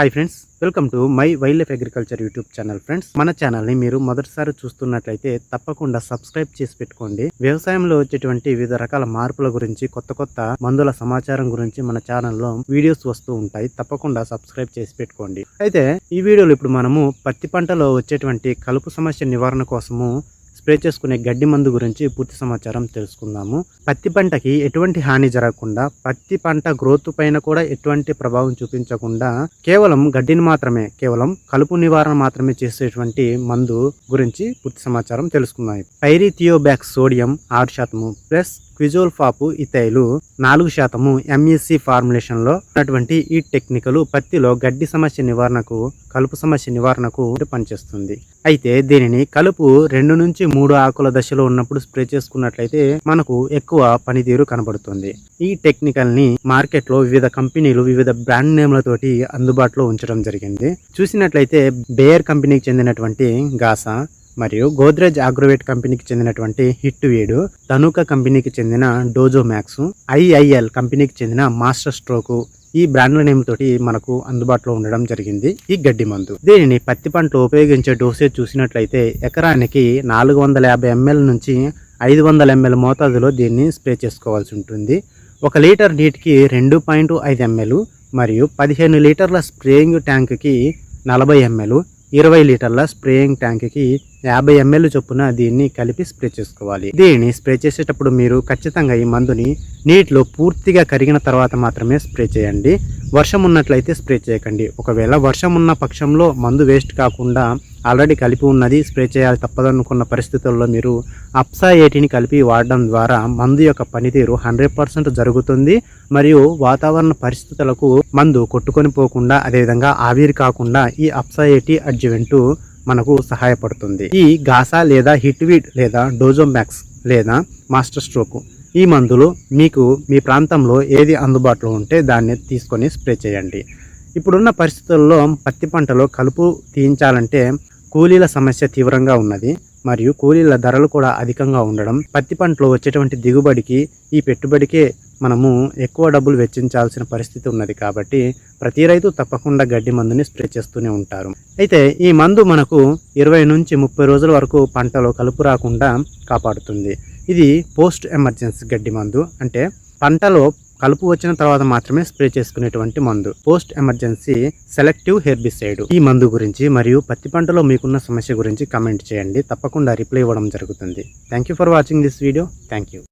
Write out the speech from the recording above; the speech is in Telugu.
Hi friends, welcome to my wild life agriculture YouTube channel. Friends, మన ఛానల్ని మీరు మొదటిసారి చూస్తున్నట్లయితే తప్పకుండా సబ్స్క్రైబ్ చేసి పెట్టుకోండి. వ్యవసాయంలో వచ్చేటువంటి వివిధ రకాల మార్పుల గురించి, కొత్త మందుల సమాచారం గురించి మన ఛానల్లో వీడియోస్ వస్తూ ఉంటాయి. తప్పకుండా సబ్స్క్రైబ్ చేసి పెట్టుకోండి. అయితే ఈ వీడియోలో ఇప్పుడు మనము పత్తి పంటలో వచ్చేటువంటి కలుపు సమస్య నివారణ కోసము స్ప్రే చేసుకునే గడ్డి మందు గురించి పూర్తి సమాచారం తెలుసుకుందాము. పత్తి పంటకి ఎటువంటి హాని జరగకుండా, పత్తి పంట గ్రోత్ పైన కూడా ఎటువంటి ప్రభావం చూపించకుండా కేవలం గడ్డిని మాత్రమే, కేవలం కలుపు నివారణ మాత్రమే చేసేటువంటి మందు గురించి పూర్తి సమాచారం తెలుసుకుందాం. పైరిథియోబ్యాక్స్ సోడియం 6% ప్లస్ క్విజోల్ఫాపు ఇథైలు 4% ఎంఈసి ఫార్ములేషన్ లో ఉన్నటువంటి ఈ టెక్నికల్ పత్తిలో గడ్డి సమస్య నివారణకు, కలుపు సమస్య నివారణకు పనిచేస్తుంది. అయితే దీనిని కలుపు 2 నుంచి 3 ఆకుల దశలో ఉన్నప్పుడు స్ప్రే చేసుకున్నట్లయితే మనకు ఎక్కువ పనితీరు కనబడుతుంది. ఈ టెక్నికల్ ని మార్కెట్ లో వివిధ కంపెనీలు వివిధ బ్రాండ్ నేమ్లతోటి అందుబాటులో ఉంచడం జరిగింది. చూసినట్లయితే బేయర్ కంపెనీకి చెందినటువంటి గాసా మరియు గోద్రేజ్ అగ్రోవేట్ కంపెనీకి చెందినటువంటి హిట్ వీడు, తనుకా కంపెనీకి చెందిన డోజో మ్యాక్స్, ఐఐఎల్ కంపెనీకి చెందిన మాస్టర్ స్ట్రోక్, ఈ బ్రాండ్ల నేమ్ తోటి మనకు అందుబాటులో ఉండడం జరిగింది ఈ గడ్డి మందు. దీనిని పత్తి పంటలో ఉపయోగించే డోసేజ్ చూసినట్లయితే ఎకరానికి 450 ml నుంచి 500 ml మోతాదులో దీన్ని స్ప్రే చేసుకోవాల్సి ఉంటుంది. 1 లీటర్ నీటికి 2.5 ml మరియు 15 లీటర్ల స్ప్రేయింగ్ ట్యాంక్కి 40 ml, 20 లీటర్ల స్ప్రేయింగ్ ట్యాంక్కి 50 ml చొప్పున దీన్ని కలిపి స్ప్రే చేసుకోవాలి. దీనిని స్ప్రే చేసేటప్పుడు మీరు ఖచ్చితంగా ఈ మందుని నీటిలో పూర్తిగా కరిగిన తర్వాత మాత్రమే స్ప్రే చేయండి. వర్షం ఉన్నట్లయితే స్ప్రే చేయకండి. ఒకవేళ వర్షం ఉన్న పక్షంలో మందు వేస్ట్ కాకుండా ఆల్రెడీ కలిపి ఉన్నది స్ప్రే చేయాలి తప్పదనుకున్న పరిస్థితుల్లో మీరు అప్సా 80ని కలిపి వాడడం ద్వారా మందు యొక్క పనితీరు 100% జరుగుతుంది. మరియు వాతావరణ పరిస్థితులకు మందు కొట్టుకొని పోకుండా, అదేవిధంగా ఆవిరి కాకుండా ఈ అప్సా 80 అడ్జువెంట్ మనకు సహాయపడుతుంది. ఈ గాసా లేదా హిట్వీడ్ లేదా డోజోమ్యాక్స్ లేదా మాస్టర్ స్ట్రోక్, ఈ మందులు మీకు మీ ప్రాంతంలో ఏది అందుబాటులో ఉంటే దాన్ని తీసుకొని స్ప్రే చేయండి. ఇప్పుడున్న పరిస్థితుల్లో పత్తి పంటలో కలుపు తీయించాలంటే కూలీల సమస్య తీవ్రంగా ఉన్నది మరియు కూలీల ధరలు కూడా అధికంగా ఉండడం, పత్తి పంటలో వచ్చేటువంటి దిగుబడికి ఈ పెట్టుబడికే మనము ఎక్కువ డబ్బులు వెచ్చించాల్సిన పరిస్థితి ఉన్నది. కాబట్టి ప్రతి రైతు తప్పకుండా గడ్డి మందుని స్ప్రే చేస్తూనే ఉంటారు. అయితే ఈ మందు మనకు 20 నుంచి 30 రోజుల వరకు పంటలో కలుపు రాకుండా కాపాడుతుంది. ఇది పోస్ట్ ఎమర్జెన్సీ గడ్డి మందు, అంటే పంటలో కలుపు వచ్చిన తర్వాత మాత్రమే స్ప్రే చేసుకునేటువంటి మందు. Post emergency selective herbicide. ఈ మందు గురించి మరియు పత్తి పంటలో మీకున్న సమస్య గురించి కామెంట్ చేయండి. తప్పకుండా రిప్లై ఇవ్వడం జరుగుతుంది. Thank you for watching this video. Thank you.